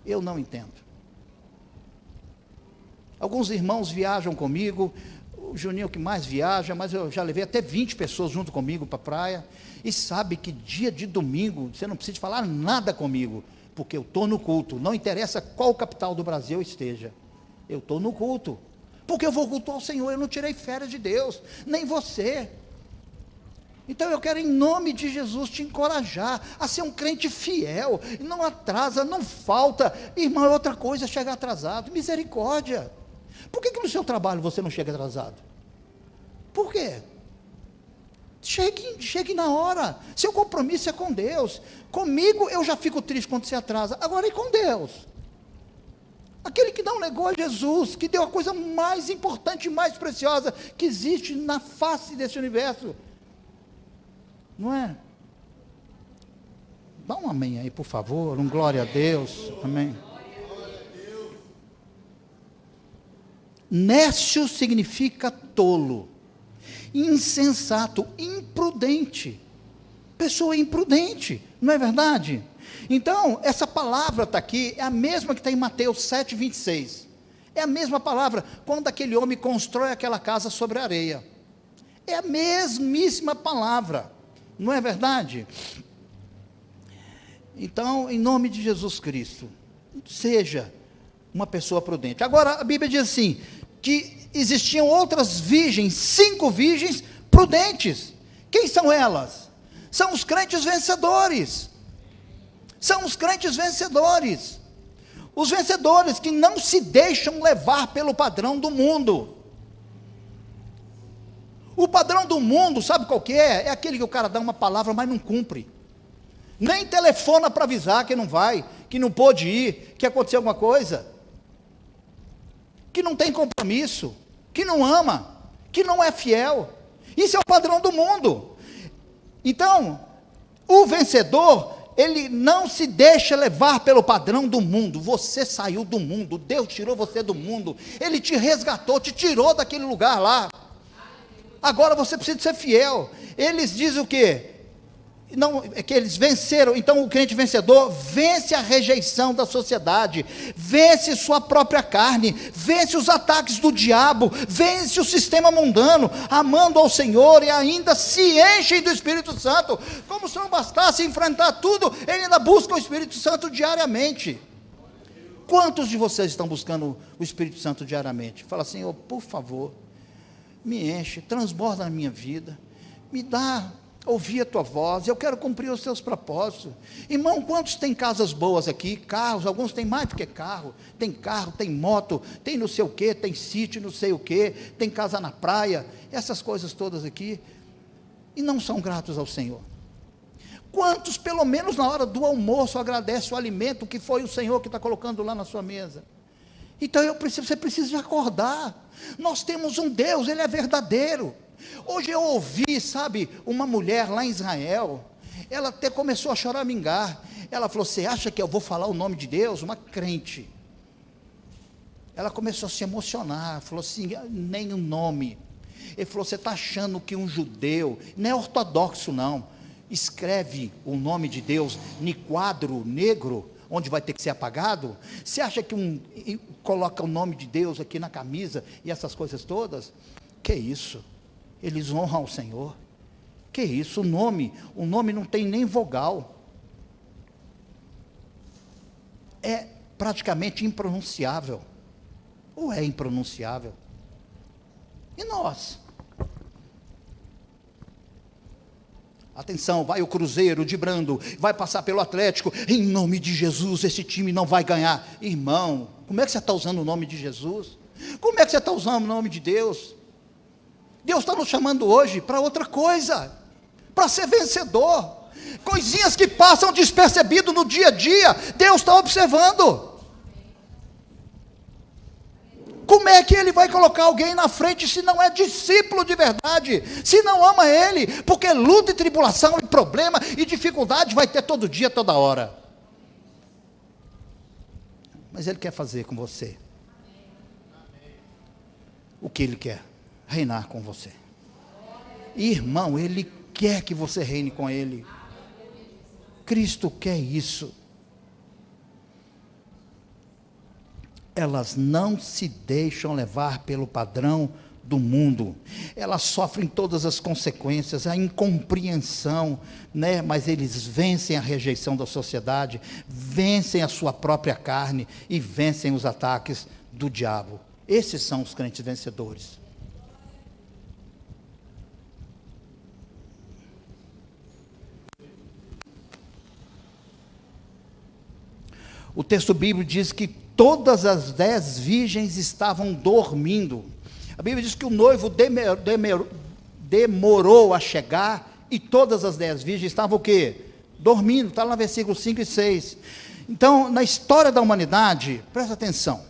Eu não entendo. Alguns irmãos viajam comigo. O Juninho que mais viaja, mas eu já levei até 20 pessoas junto comigo para a praia, e sabe que dia de domingo, você não precisa falar nada comigo, porque eu estou no culto, não interessa qual capital do Brasil eu esteja, Eu estou no culto, porque eu vou cultuar o Senhor, eu não tirei férias de Deus, nem você. Então eu quero, em nome de Jesus, te encorajar a ser um crente fiel, não atrasa, não falta. Irmão, é outra coisa chegar atrasado, misericórdia. Por que no seu trabalho você não chega atrasado? Por quê? Chegue na hora, seu compromisso é com Deus. Comigo eu já fico triste quando você atrasa, agora e com Deus? Aquele que não negou a Jesus, que deu a coisa mais importante e mais preciosa que existe na face desse universo, não é? Dá um amém aí, por favor, um glória a Deus, amém. Nécio significa tolo, insensato, imprudente, pessoa imprudente, não é verdade? Então, essa palavra está aqui, é a mesma que está em Mateus 7,26, é a mesma palavra, quando aquele homem constrói aquela casa sobre a areia, é a mesmíssima palavra, não é verdade? Então, em nome de Jesus Cristo, seja uma pessoa prudente. Agora, a Bíblia diz assim, que existiam outras virgens, 5 virgens prudentes. Quem são elas? São os crentes vencedores. São os crentes vencedores. Os vencedores que não se deixam levar pelo padrão do mundo. O padrão do mundo, sabe qual que é? É aquele que o cara dá uma palavra, mas não cumpre. Nem telefona para avisar que não vai, que não pôde ir, que aconteceu alguma coisa. Que não tem compromisso, que não ama, que não é fiel. Isso é o padrão do mundo. Então, o vencedor, ele não se deixa levar pelo padrão do mundo. Você saiu do mundo, Deus tirou você do mundo, Ele te resgatou, te tirou daquele lugar lá. Agora você precisa ser fiel. Eles dizem o quê? Não, é que eles venceram. Então o crente vencedor vence a rejeição da sociedade, vence sua própria carne, vence os ataques do diabo, vence o sistema mundano, amando ao Senhor, e ainda se enchem do Espírito Santo. Como se não bastasse enfrentar tudo, ele ainda busca o Espírito Santo diariamente. Quantos de vocês estão buscando o Espírito Santo diariamente? Fala, Senhor, por favor, me enche, transborda na minha vida, me dá ouvir a tua voz, eu quero cumprir os teus propósitos. Irmão, quantos tem casas boas aqui, carros, alguns têm mais do que carro, tem moto, tem não sei o que, tem sítio, não sei o que, tem casa na praia, essas coisas todas aqui, e não são gratos ao Senhor. Quantos, pelo menos na hora do almoço, agradecem o alimento que foi o Senhor que está colocando lá na sua mesa? Então você precisa de acordar. Nós temos um Deus, Ele é verdadeiro. Hoje eu ouvi, sabe, uma mulher lá em Israel, ela até começou a choramingar. Ela falou, você acha que eu vou falar o nome de Deus? Uma crente. Ela começou a se emocionar, falou assim, nem o nome. Ele falou, você está achando que um judeu, não é ortodoxo não, escreve o nome de Deus em quadro negro, onde vai ter que ser apagado? Você acha que coloca o nome de Deus aqui na camisa, e essas coisas todas? Que isso? Eles honram ao Senhor. Que isso? O nome não tem nem vogal. É praticamente impronunciável. Ou é impronunciável? E nós? Atenção, vai o Cruzeiro de Brando, vai passar pelo Atlético, em nome de Jesus, esse time não vai ganhar. Irmão, como é que você está usando o nome de Jesus? Como é que você está usando o nome de Deus? Deus está nos chamando hoje para outra coisa, para ser vencedor. Coisinhas que passam despercebido no dia a dia, Deus está observando. Como é que Ele vai colocar alguém na frente se não é discípulo de verdade, se não ama Ele? Porque luta e tribulação e problema e dificuldade vai ter todo dia, toda hora. Mas Ele quer fazer com você o que Ele quer. Reinar com você. Irmão, Ele quer que você reine com Ele. Cristo quer isso. Elas não se deixam levar pelo padrão do mundo. Elas sofrem todas as consequências, a incompreensão, né? Mas eles vencem a rejeição da sociedade, vencem a sua própria carne e vencem os ataques do diabo. Esses são os crentes vencedores. O texto bíblico diz que todas as 10 virgens estavam dormindo. A Bíblia diz que o noivo demorou a chegar, e todas as 10 virgens estavam o quê? Dormindo. Está lá no versículo 5 e 6. Então, na história da humanidade, presta atenção,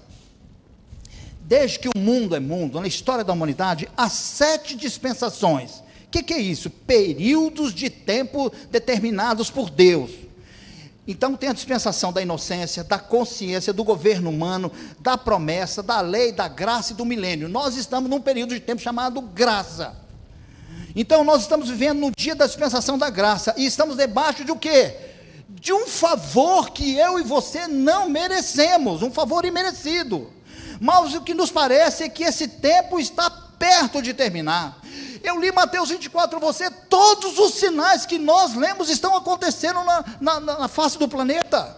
desde que o mundo é mundo, na história da humanidade, há 7 dispensações. O que é isso? Períodos de tempo determinados por Deus. Então tem a dispensação da inocência, da consciência, do governo humano, da promessa, da lei, da graça e do milênio. Nós estamos num período de tempo chamado graça. Então nós estamos vivendo no dia da dispensação da graça, e estamos debaixo de o quê? De um favor que eu e você não merecemos, um favor imerecido. Mas o que nos parece é que esse tempo está perto de terminar. Eu li Mateus 24 para você, todos os sinais que nós lemos estão acontecendo na face do planeta.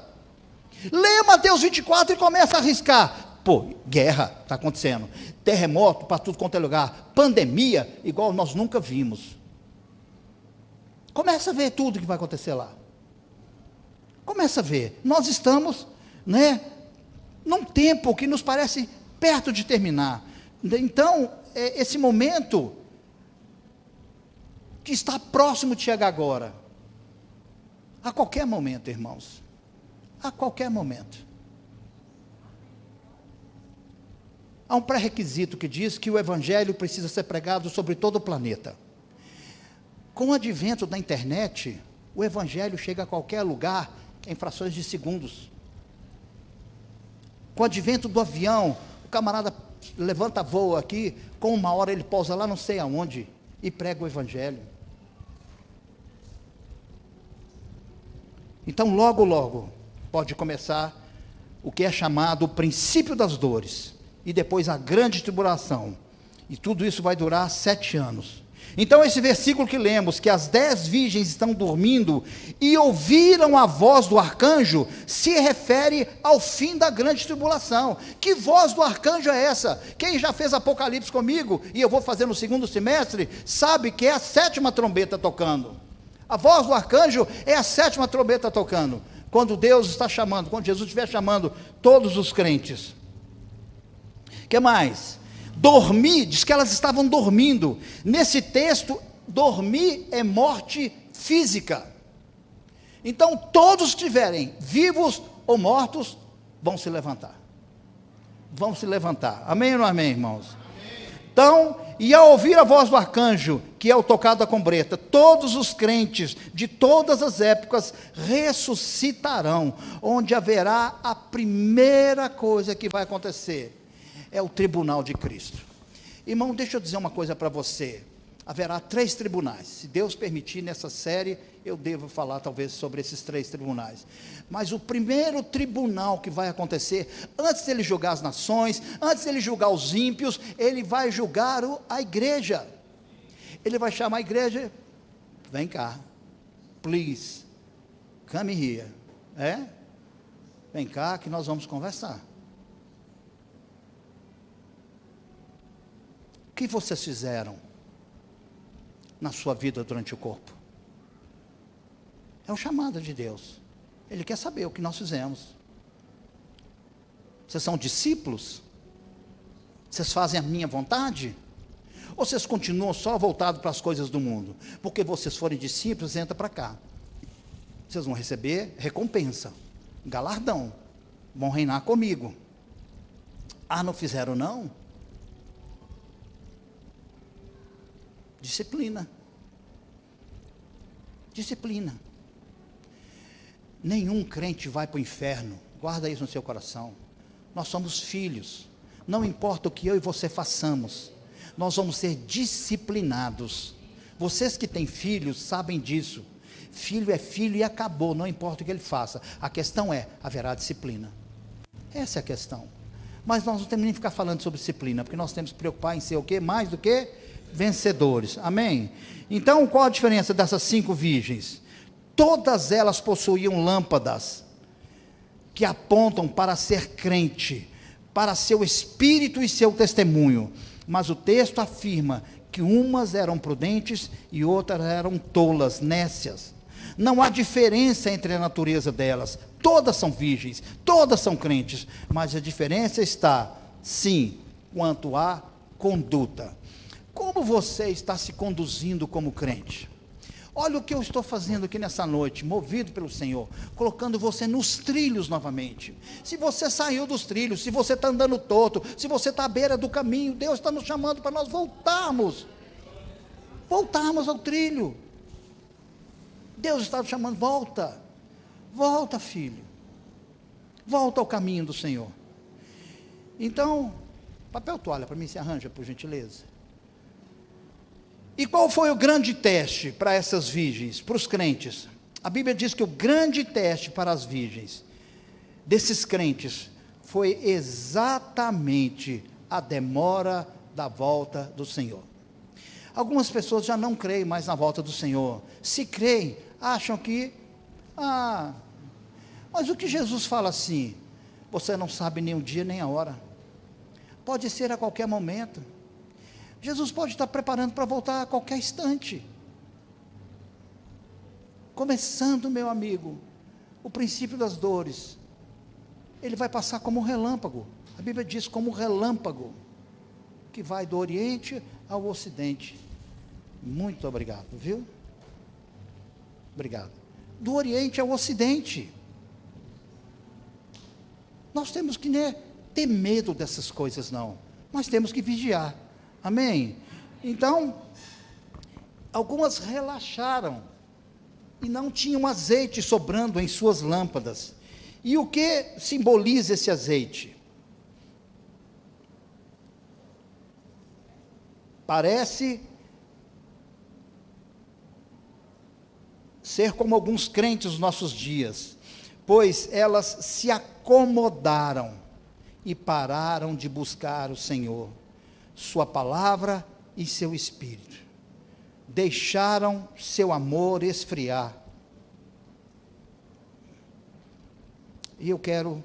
Leia Mateus 24 e começa a arriscar. Pô, guerra está acontecendo, terremoto para tudo quanto é lugar, pandemia, igual nós nunca vimos. Começa a ver tudo que vai acontecer lá. Começa a ver. Nós estamos, num tempo que nos parece perto de terminar. Então, esse momento que está próximo de chegar agora, a qualquer momento, irmãos, a qualquer momento. Há um pré-requisito que diz que o evangelho precisa ser pregado sobre todo o planeta. Com o advento da internet, o evangelho chega a qualquer lugar em frações de segundos. Com o advento do avião, o camarada levanta voo aqui, com 1 hora ele pousa lá não sei aonde e prega o evangelho. Então logo, logo, pode começar o que é chamado o princípio das dores, e depois a grande tribulação, e tudo isso vai durar 7 anos. Então esse versículo que lemos, que as 10 virgens estão dormindo, e ouviram a voz do arcanjo, se refere ao fim da grande tribulação. Que voz do arcanjo é essa? Quem já fez Apocalipse comigo, e eu vou fazer no 2º semestre, sabe que é a 7ª trombeta tocando. A voz do arcanjo é a 7ª trombeta tocando, quando Deus está chamando, quando Jesus estiver chamando todos os crentes. O que mais? Dormir, diz que elas estavam dormindo. Nesse texto, dormir é morte física. Então, todos que estiverem vivos ou mortos, vão se levantar. Vão se levantar. Amém ou não amém, irmãos? Amém. Então, e ao ouvir a voz do arcanjo, que é o tocado da trombeta, todos os crentes de todas as épocas ressuscitarão, onde haverá a primeira coisa que vai acontecer. É o tribunal de Cristo. Irmão, deixa eu dizer uma coisa para você. Haverá 3 tribunais. Se Deus permitir, nessa série, eu devo falar talvez sobre esses 3 tribunais. Mas o primeiro tribunal que vai acontecer, antes dele julgar as nações, antes dele julgar os ímpios, ele vai julgar a igreja. Ele vai chamar a igreja, vem cá, please, come here. Vem cá que nós vamos conversar. O que vocês fizeram na sua vida durante o corpo? É o chamado de Deus. Ele quer saber o que nós fizemos. Vocês são discípulos? Vocês fazem a minha vontade? Ou vocês continuam só voltados para as coisas do mundo? Porque vocês forem discípulos, entra para cá. Vocês vão receber recompensa, galardão. Vão reinar comigo. Ah, não fizeram não? Disciplina. Disciplina. Nenhum crente vai para o inferno. Guarda isso no seu coração. Nós somos filhos. Não importa o que eu e você façamos, nós vamos ser disciplinados. Vocês que têm filhos sabem disso. Filho é filho e acabou, não importa o que ele faça. A questão é, haverá disciplina. Essa é a questão. Mas nós não temos nem que ficar falando sobre disciplina, porque nós temos que preocupar em ser o quê? Mais do que vencedores. Amém? Então, qual a diferença dessas 5 virgens? Todas elas possuíam lâmpadas que apontam para ser crente, para seu espírito e seu testemunho. Mas o texto afirma que umas eram prudentes e outras eram tolas, nécias. Não há diferença entre a natureza delas. Todas são virgens, todas são crentes, mas a diferença está, sim, quanto à conduta. Como você está se conduzindo como crente? Olha o que eu estou fazendo aqui nessa noite, movido pelo Senhor, colocando você nos trilhos novamente. Se você saiu dos trilhos, se você está andando torto, se você está à beira do caminho, Deus está nos chamando para nós voltarmos ao trilho. Deus está nos chamando, volta filho, volta ao caminho do Senhor. Então, papel toalha para mim, se arranja por gentileza. E qual foi o grande teste para essas virgens, para os crentes? A Bíblia diz que o grande teste para as virgens, desses crentes, foi exatamente a demora da volta do Senhor. Algumas pessoas já não creem mais na volta do Senhor. Se creem, acham que, mas o que Jesus fala assim, você não sabe nem o dia nem a hora, pode ser a qualquer momento. Jesus pode estar preparando para voltar a qualquer instante. Começando, meu amigo, o princípio das dores, ele vai passar como um relâmpago. A Bíblia diz como um relâmpago, que vai do Oriente ao Ocidente. Muito obrigado, viu? Obrigado. Do Oriente ao Ocidente. Nós temos que ter medo dessas coisas, não. Nós temos que vigiar. Amém? Então, algumas relaxaram e não tinham azeite sobrando em suas lâmpadas. E o que simboliza esse azeite? Parece ser como alguns crentes nos nossos dias, pois elas se acomodaram e pararam de buscar o Senhor, sua palavra e seu espírito. Deixaram seu amor esfriar. E eu quero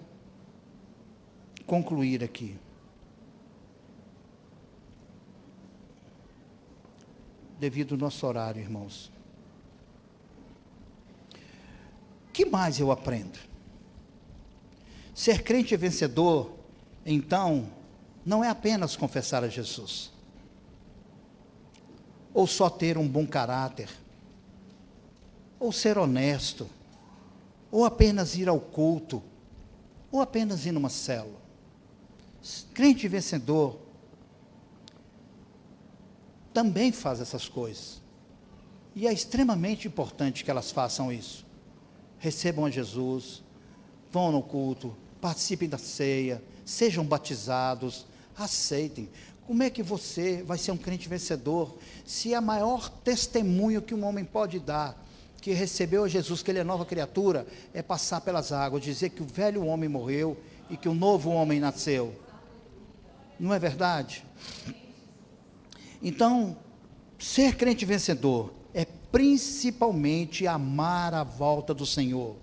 concluir aqui. Devido ao nosso horário, irmãos. O que mais eu aprendo? Ser crente e vencedor, então, não é apenas confessar a Jesus, ou só ter um bom caráter, ou ser honesto, ou apenas ir ao culto, ou apenas ir numa célula. Crente vencedor também faz essas coisas, e é extremamente importante que elas façam isso. Recebam a Jesus, vão no culto, participem da ceia, sejam batizados, aceitem. Como é que você vai ser um crente vencedor, se a maior testemunho que um homem pode dar, que recebeu a Jesus, que ele é nova criatura, é passar pelas águas, dizer que o velho homem morreu, e que o novo homem nasceu? Não é verdade? Então, ser crente vencedor, é principalmente amar a volta do Senhor,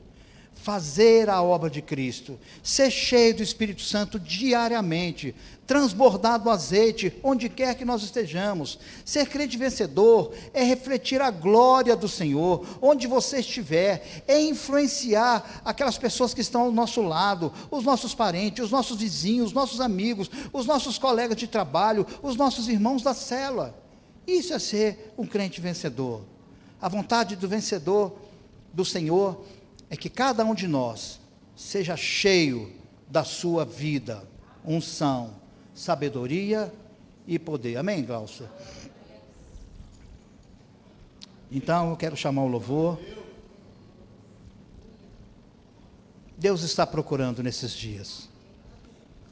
fazer a obra de Cristo, ser cheio do Espírito Santo diariamente, transbordar do azeite, onde quer que nós estejamos. Ser crente vencedor é refletir a glória do Senhor, onde você estiver, é influenciar aquelas pessoas que estão ao nosso lado, os nossos parentes, os nossos vizinhos, os nossos amigos, os nossos colegas de trabalho, os nossos irmãos da célula. Isso é ser um crente vencedor. A vontade do vencedor, do Senhor, é que cada um de nós seja cheio da sua vida, unção, sabedoria e poder. Amém, Glaucia? Então eu quero chamar o louvor. Deus está procurando nesses dias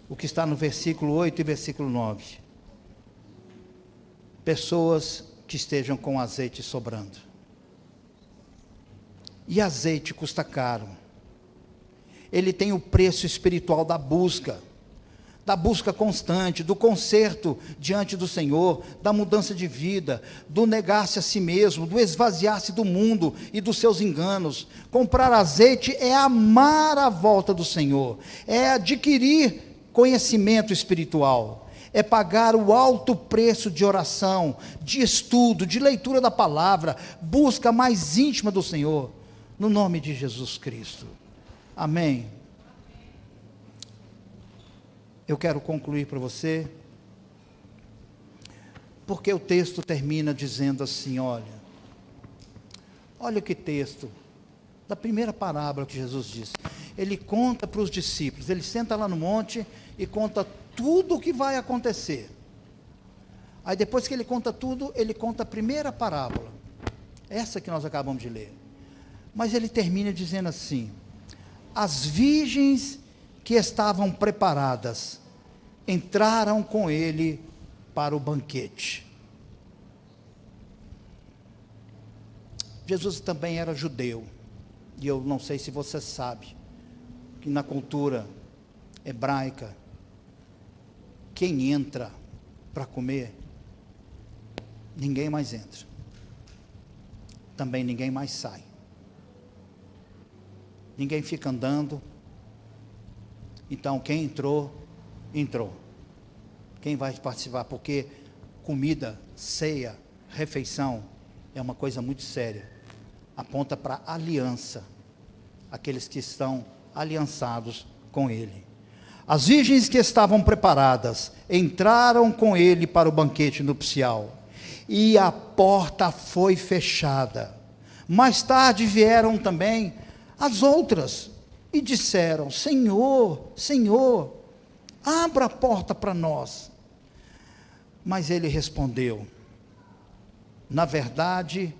o que está no versículo 8 e versículo 9. Pessoas que estejam com azeite sobrando. E azeite custa caro. Ele tem o preço espiritual da busca constante, do conserto diante do Senhor, da mudança de vida, do negar-se a si mesmo, do esvaziar-se do mundo e dos seus enganos. Comprar azeite é amar a volta do Senhor, é adquirir conhecimento espiritual, é pagar o alto preço de oração, de estudo, de leitura da palavra, busca mais íntima do Senhor, no nome de Jesus Cristo. Amém. Eu quero concluir para você, porque o texto termina dizendo assim, olha que texto, da primeira parábola que Jesus disse. Ele conta para os discípulos, ele senta lá no monte e conta tudo o que vai acontecer. Aí depois que ele conta tudo, ele conta a primeira parábola, essa que nós acabamos de ler. Mas ele termina dizendo assim: as virgens que estavam preparadas entraram com ele para o banquete. Jesus também era judeu, e eu não sei se você sabe, que na cultura hebraica, quem entra para comer, ninguém mais entra, também ninguém mais sai, ninguém fica andando. Então quem entrou, quem vai participar, porque comida, ceia, refeição, é uma coisa muito séria, aponta para aliança, aqueles que estão aliançados com ele. As virgens que estavam preparadas entraram com ele para o banquete nupcial, e a porta foi fechada. Mais tarde vieram também as outras e disseram: Senhor, Senhor, abra a porta para nós. Mas ele respondeu: na verdade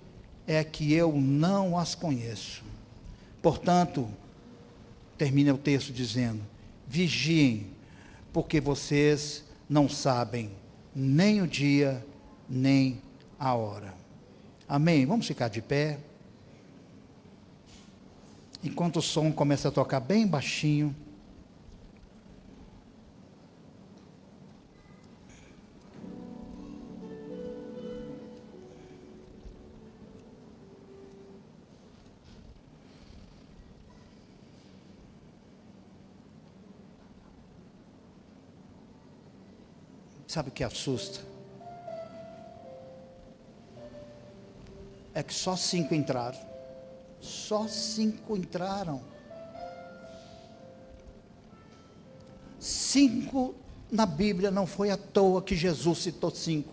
é que eu não as conheço. Portanto, termina o texto dizendo: vigiem, porque vocês não sabem nem o dia, nem a hora. Amém? Vamos ficar de pé. Enquanto o som começa a tocar bem baixinho. Sabe o que assusta? É que só 5 entraram. Só 5 entraram. 5 na Bíblia, não foi à toa que Jesus citou 5.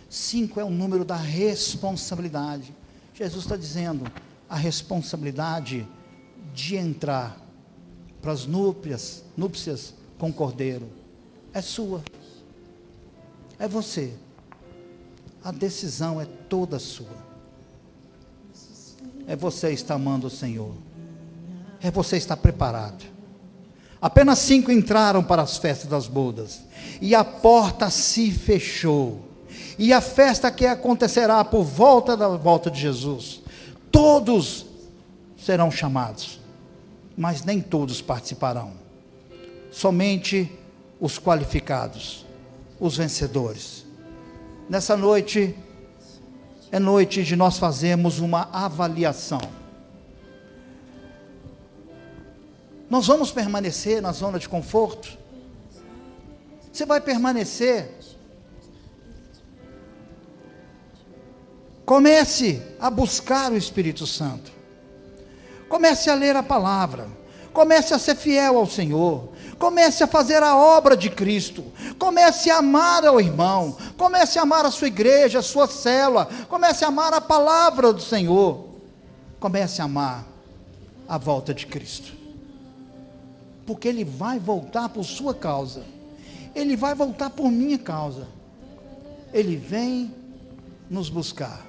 5 é o número da responsabilidade. Jesus está dizendo, a responsabilidade de entrar para as núpcias com o Cordeiro é sua. É você. A decisão é toda sua. É você estar amando o Senhor. É você estar preparado. Apenas 5 entraram para as festas das bodas, e a porta se fechou. E a festa que acontecerá por volta da volta de Jesus, todos serão chamados, mas nem todos participarão. Somente os qualificados, os vencedores. Nessa noite, é noite de nós fazermos uma avaliação. Nós vamos permanecer na zona de conforto? Você vai permanecer? Comece a buscar o Espírito Santo. Comece a ler a palavra. Comece a ser fiel ao Senhor. Comece a fazer a obra de Cristo. Comece a amar ao irmão. Comece a amar a sua igreja, a sua célula. Comece a amar a palavra do Senhor. Comece a amar a volta de Cristo. Porque Ele vai voltar por sua causa. Ele vai voltar por minha causa. Ele vem nos buscar.